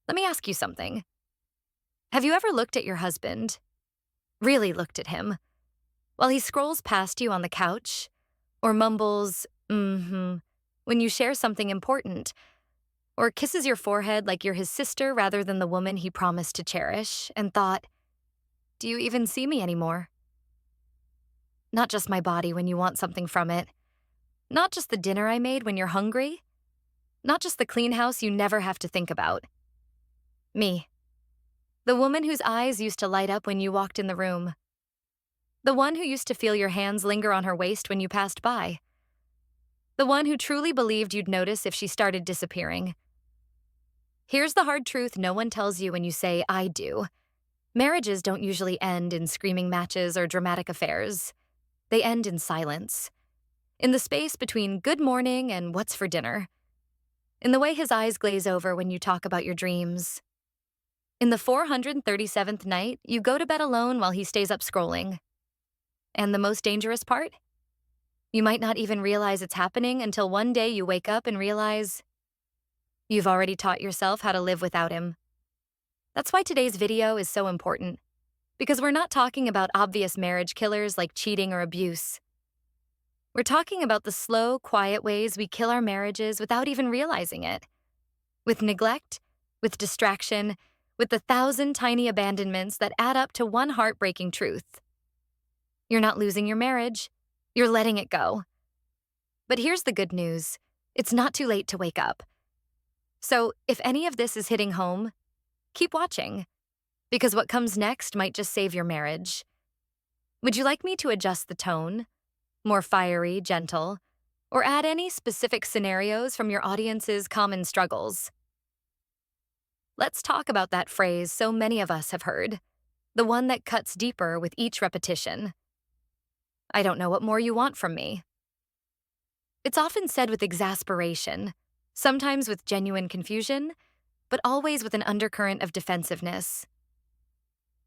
Let me ask you something. Have you ever looked at your husband, really looked at him, while he scrolls past you on the couch, or mumbles, when you share something important, or kisses your forehead like you're his sister rather than the woman he promised to cherish, and thought, do you even see me anymore? Not just my body when you want something from it. Not just the dinner I made when you're hungry. Not just the clean house you never have to think about. Me. The woman whose eyes used to light up when you walked in the room. The one who used to feel your hands linger on her waist when you passed by. The one who truly believed you'd notice if she started disappearing. Here's the hard truth no one tells you when you say, I do. Marriages don't usually end in screaming matches or dramatic affairs. They end in silence. In the space between good morning and what's for dinner. In the way his eyes glaze over when you talk about your dreams. In the 437th night, you go to bed alone while he stays up scrolling. And the most dangerous part? You might not even realize it's happening until one day you wake up and realize you've already taught yourself how to live without him. That's why today's video is so important, because we're not talking about obvious marriage killers like cheating or abuse. We're talking about the slow, quiet ways we kill our marriages without even realizing it. With neglect, with distraction, with the 1,000 tiny abandonments that add up to one heartbreaking truth. You're not losing your marriage, you're letting it go. But here's the good news. It's not too late to wake up. So if any of this is hitting home, keep watching, because what comes next might just save your marriage. Would you like me to adjust the tone? More fiery, gentle, or add any specific scenarios from your audience's common struggles? Let's talk about that phrase so many of us have heard, the one that cuts deeper with each repetition. I don't know what more you want from me. It's often said with exasperation, sometimes with genuine confusion, but always with an undercurrent of defensiveness.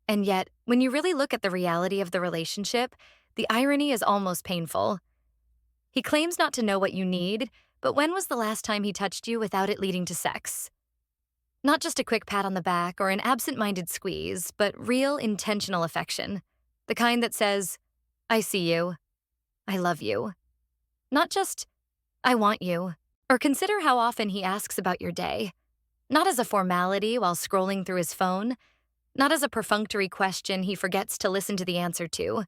And yet, when you really look at the reality of the relationship, the irony is almost painful. He claims not to know what you need, but when was the last time he touched you without it leading to sex? Not just a quick pat on the back or an absent-minded squeeze, but real, intentional affection. The kind that says, I see you. I love you. Not just, I want you. Or consider how often he asks about your day. Not as a formality while scrolling through his phone. Not as a perfunctory question he forgets to listen to the answer to.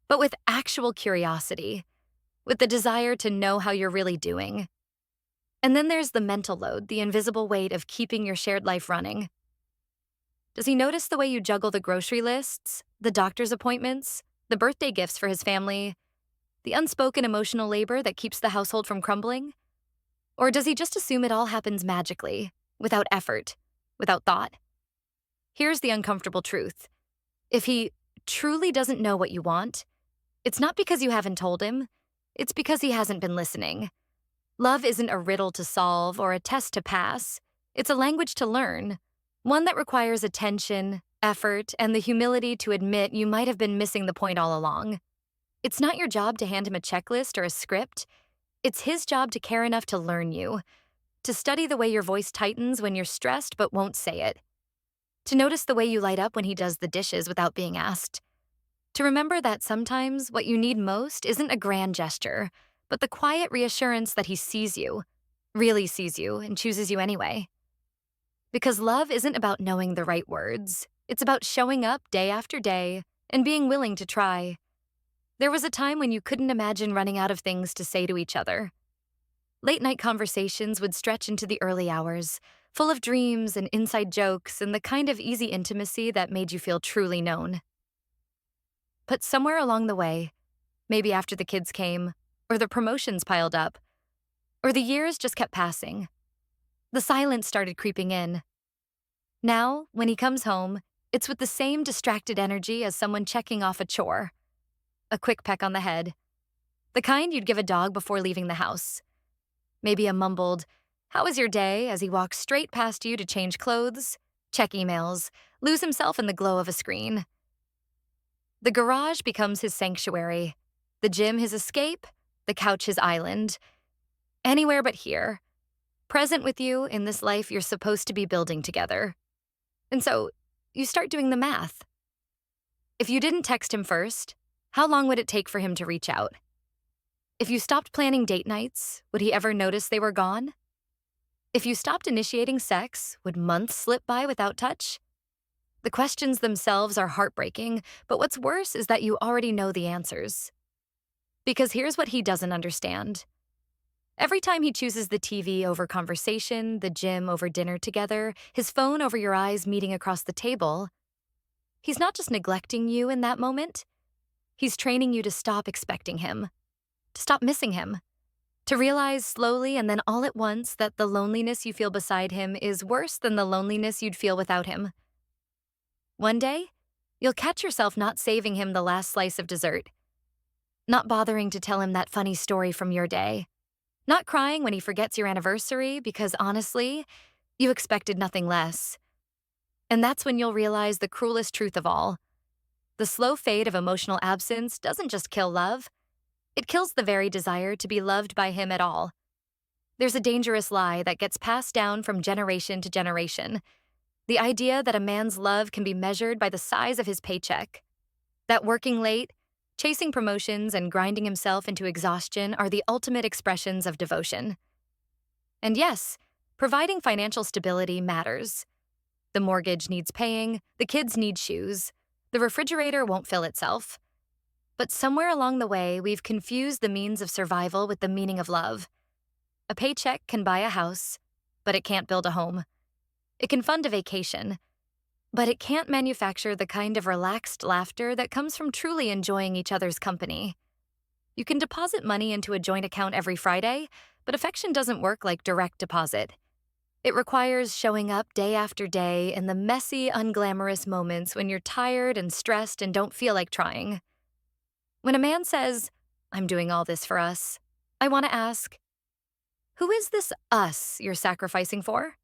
But with actual curiosity. With the desire to know how you're really doing. And then there's the mental load, the invisible weight of keeping your shared life running. Does he notice the way you juggle the grocery lists, the doctor's appointments, the birthday gifts for his family, the unspoken emotional labor that keeps the household from crumbling? Or does he just assume it all happens magically, without effort, without thought? Here's the uncomfortable truth. If he truly doesn't know what you want, it's not because you haven't told him, it's because he hasn't been listening. Love isn't a riddle to solve or a test to pass. It's a language to learn, one that requires attention, effort, and the humility to admit you might have been missing the point all along. It's not your job to hand him a checklist or a script. It's his job to care enough to learn you, to study the way your voice tightens when you're stressed but won't say it, to notice the way you light up when he does the dishes without being asked, to remember that sometimes what you need most isn't a grand gesture, but the quiet reassurance that he sees you, really sees you, and chooses you anyway. Because love isn't about knowing the right words. It's about showing up day after day and being willing to try. There was a time when you couldn't imagine running out of things to say to each other. Late-night conversations would stretch into the early hours, full of dreams and inside jokes and the kind of easy intimacy that made you feel truly known. But somewhere along the way, maybe after the kids came, or the promotions piled up, or the years just kept passing, the silence started creeping in. Now, when he comes home, it's with the same distracted energy as someone checking off a chore. A quick peck on the head. The kind you'd give a dog before leaving the house. Maybe a mumbled, "How was your day?" as he walks straight past you to change clothes, check emails, lose himself in the glow of a screen. The garage becomes his sanctuary, the gym his escape, the couch his island. Anywhere but here. Present with you in this life you're supposed to be building together. And so you start doing the math. If you didn't text him first, how long would it take for him to reach out? If you stopped planning date nights, would he ever notice they were gone? If you stopped initiating sex, would months slip by without touch? The questions themselves are heartbreaking, but what's worse is that you already know the answers. Because here's what he doesn't understand. Every time he chooses the TV over conversation, the gym over dinner together, his phone over your eyes meeting across the table, he's not just neglecting you in that moment, he's training you to stop expecting him, to stop missing him, to realize slowly and then all at once that the loneliness you feel beside him is worse than the loneliness you'd feel without him. One day, you'll catch yourself not saving him the last slice of dessert, not bothering to tell him that funny story from your day, not crying when he forgets your anniversary because honestly, you expected nothing less. And that's when you'll realize the cruelest truth of all. The slow fade of emotional absence doesn't just kill love, it kills the very desire to be loved by him at all. There's a dangerous lie that gets passed down from generation to generation. The idea that a man's love can be measured by the size of his paycheck. That working late, chasing promotions, and grinding himself into exhaustion are the ultimate expressions of devotion. And yes, providing financial stability matters. The mortgage needs paying, the kids need shoes, the refrigerator won't fill itself. But somewhere along the way, we've confused the means of survival with the meaning of love. A paycheck can buy a house, but it can't build a home. It can fund a vacation, but it can't manufacture the kind of relaxed laughter that comes from truly enjoying each other's company. You can deposit money into a joint account every Friday, but affection doesn't work like direct deposit. It requires showing up day after day in the messy, unglamorous moments when you're tired and stressed and don't feel like trying. When a man says, "I'm doing all this for us," I want to ask, who is this us you're sacrificing for?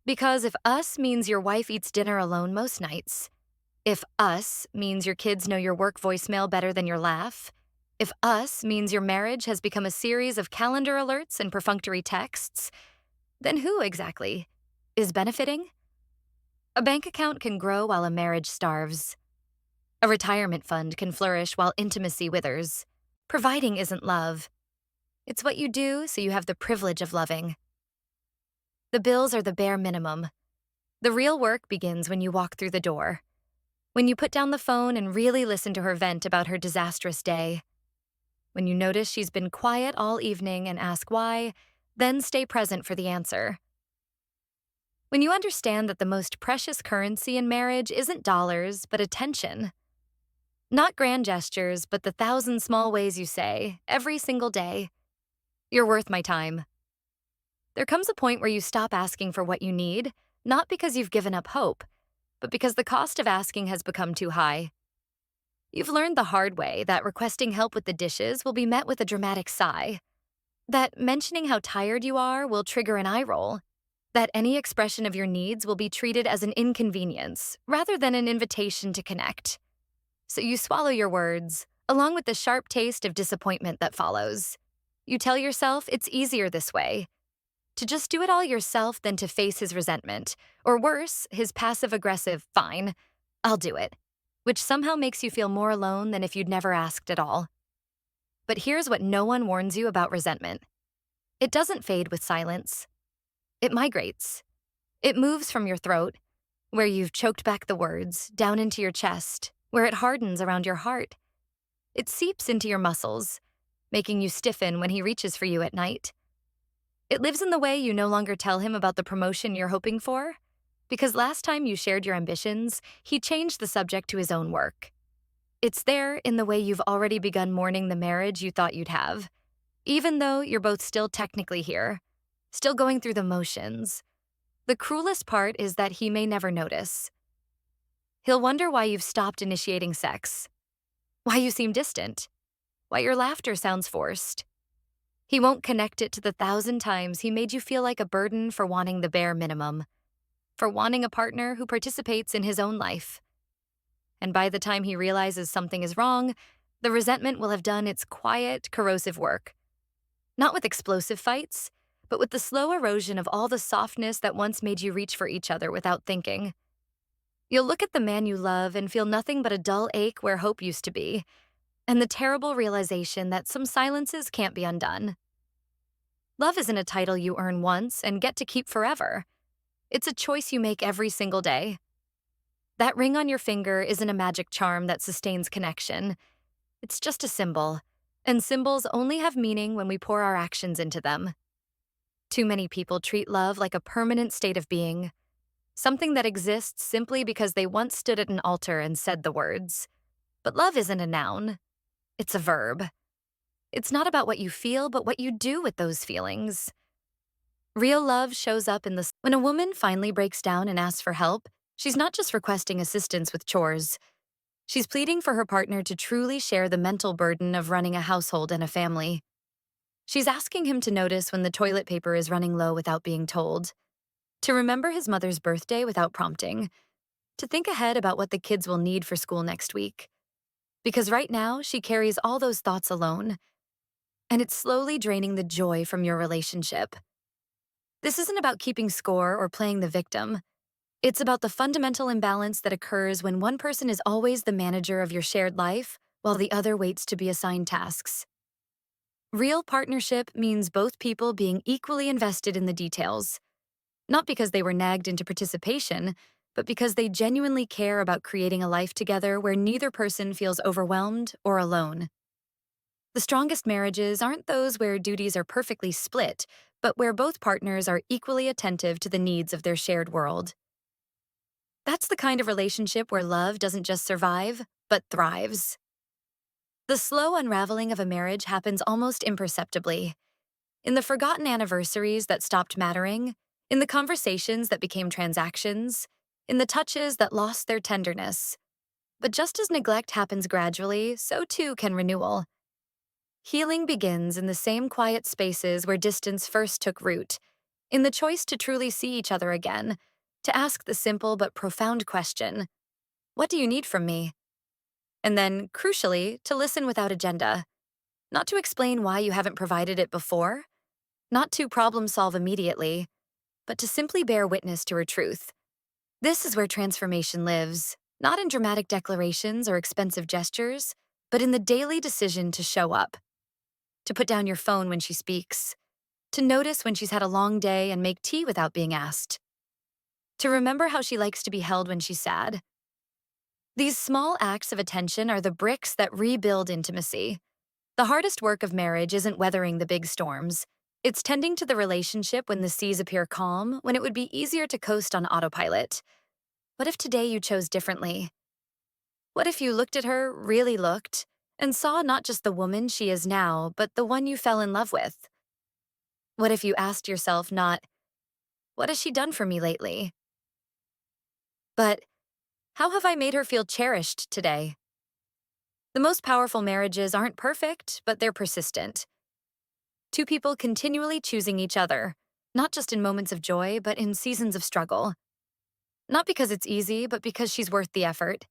Because if us means your wife eats dinner alone most nights, if us means your kids know your work voicemail better than your laugh, if us means your marriage has become a series of calendar alerts and perfunctory texts, then who exactly is benefiting? A bank account can grow while a marriage starves. A retirement fund can flourish while intimacy withers. Providing isn't love. It's what you do so you have the privilege of loving. The bills are the bare minimum. The real work begins when you walk through the door. When you put down the phone and really listen to her vent about her disastrous day. When you notice she's been quiet all evening and ask why, then stay present for the answer. When you understand that the most precious currency in marriage isn't dollars, but attention. Not grand gestures, but the 1,000 small ways you say, every single day, "You're worth my time." There comes a point where you stop asking for what you need, not because you've given up hope, but because the cost of asking has become too high. You've learned the hard way that requesting help with the dishes will be met with a dramatic sigh, that mentioning how tired you are will trigger an eye roll, that any expression of your needs will be treated as an inconvenience rather than an invitation to connect. So you swallow your words, along with the sharp taste of disappointment that follows. You tell yourself it's easier this way, to just do it all yourself than to face his resentment, or worse, his passive-aggressive, "Fine, I'll do it," which somehow makes you feel more alone than if you'd never asked at all. But here's what no one warns you about resentment. It doesn't fade with silence. It migrates. It moves from your throat, where you've choked back the words, down into your chest, where it hardens around your heart. It seeps into your muscles, making you stiffen when he reaches for you at night. It lives in the way you no longer tell him about the promotion you're hoping for, because last time you shared your ambitions, he changed the subject to his own work. It's there in the way you've already begun mourning the marriage you thought you'd have, even though you're both still technically here, still going through the motions. The cruelest part is that he may never notice. He'll wonder why you've stopped initiating sex, why you seem distant, why your laughter sounds forced. He won't connect it to the 1,000 times he made you feel like a burden for wanting the bare minimum, for wanting a partner who participates in his own life. And by the time he realizes something is wrong, the resentment will have done its quiet, corrosive work. Not with explosive fights, but with the slow erosion of all the softness that once made you reach for each other without thinking. You'll look at the man you love and feel nothing but a dull ache where hope used to be, and the terrible realization that some silences can't be undone. Love isn't a title you earn once and get to keep forever. It's a choice you make every single day. That ring on your finger isn't a magic charm that sustains connection. It's just a symbol, and symbols only have meaning when we pour our actions into them. Too many people treat love like a permanent state of being, something that exists simply because they once stood at an altar and said the words. But love isn't a noun, it's a verb. It's not about what you feel, but what you do with those feelings. Real love shows up in the when a woman finally breaks down and asks for help, she's not just requesting assistance with chores. She's pleading for her partner to truly share the mental burden of running a household and a family. She's asking him to notice when the toilet paper is running low without being told, to remember his mother's birthday without prompting, to think ahead about what the kids will need for school next week. Because right now, she carries all those thoughts alone, and it's slowly draining the joy from your relationship. This isn't about keeping score or playing the victim. It's about the fundamental imbalance that occurs when one person is always the manager of your shared life, while the other waits to be assigned tasks. Real partnership means both people being equally invested in the details, not because they were nagged into participation, but because they genuinely care about creating a life together where neither person feels overwhelmed or alone. The strongest marriages aren't those where duties are perfectly split, but where both partners are equally attentive to the needs of their shared world. That's the kind of relationship where love doesn't just survive, but thrives. The slow unraveling of a marriage happens almost imperceptibly. In the forgotten anniversaries that stopped mattering, in the conversations that became transactions, in the touches that lost their tenderness. But just as neglect happens gradually, so too can renewal. Healing begins in the same quiet spaces where distance first took root, in the choice to truly see each other again, to ask the simple but profound question, "What do you need from me?" And then, crucially, to listen without agenda, not to explain why you haven't provided it before, not to problem solve immediately, but to simply bear witness to her truth. This is where transformation lives, not in dramatic declarations or expensive gestures, but in the daily decision to show up, to put down your phone when she speaks, to notice when she's had a long day and make tea without being asked, to remember how she likes to be held when she's sad. These small acts of attention are the bricks that rebuild intimacy. The hardest work of marriage isn't weathering the big storms. It's tending to the relationship when the seas appear calm, when it would be easier to coast on autopilot. What if today you chose differently? What if you looked at her, really looked, and saw not just the woman she is now, but the one you fell in love with? What if you asked yourself not, "What has she done for me lately?" but, "How have I made her feel cherished today?" The most powerful marriages aren't perfect, but they're persistent. Two people continually choosing each other, not just in moments of joy, but in seasons of struggle. Not because it's easy, but because she's worth the effort.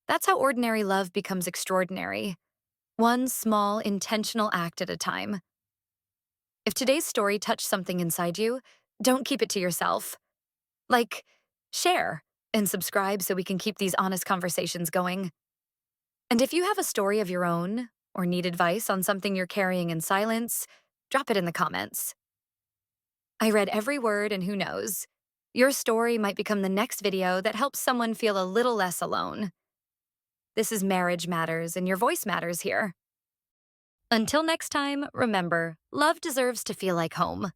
That's how ordinary love becomes extraordinary. One small, intentional act at a time. If today's story touched something inside you, don't keep it to yourself. Like, share and subscribe so we can keep these honest conversations going. And if you have a story of your own, or need advice on something you're carrying in silence, drop it in the comments. I read every word, and who knows, your story might become the next video that helps someone feel a little less alone. This is Marriage Matters, and your voice matters here. Until next time, remember, love deserves to feel like home.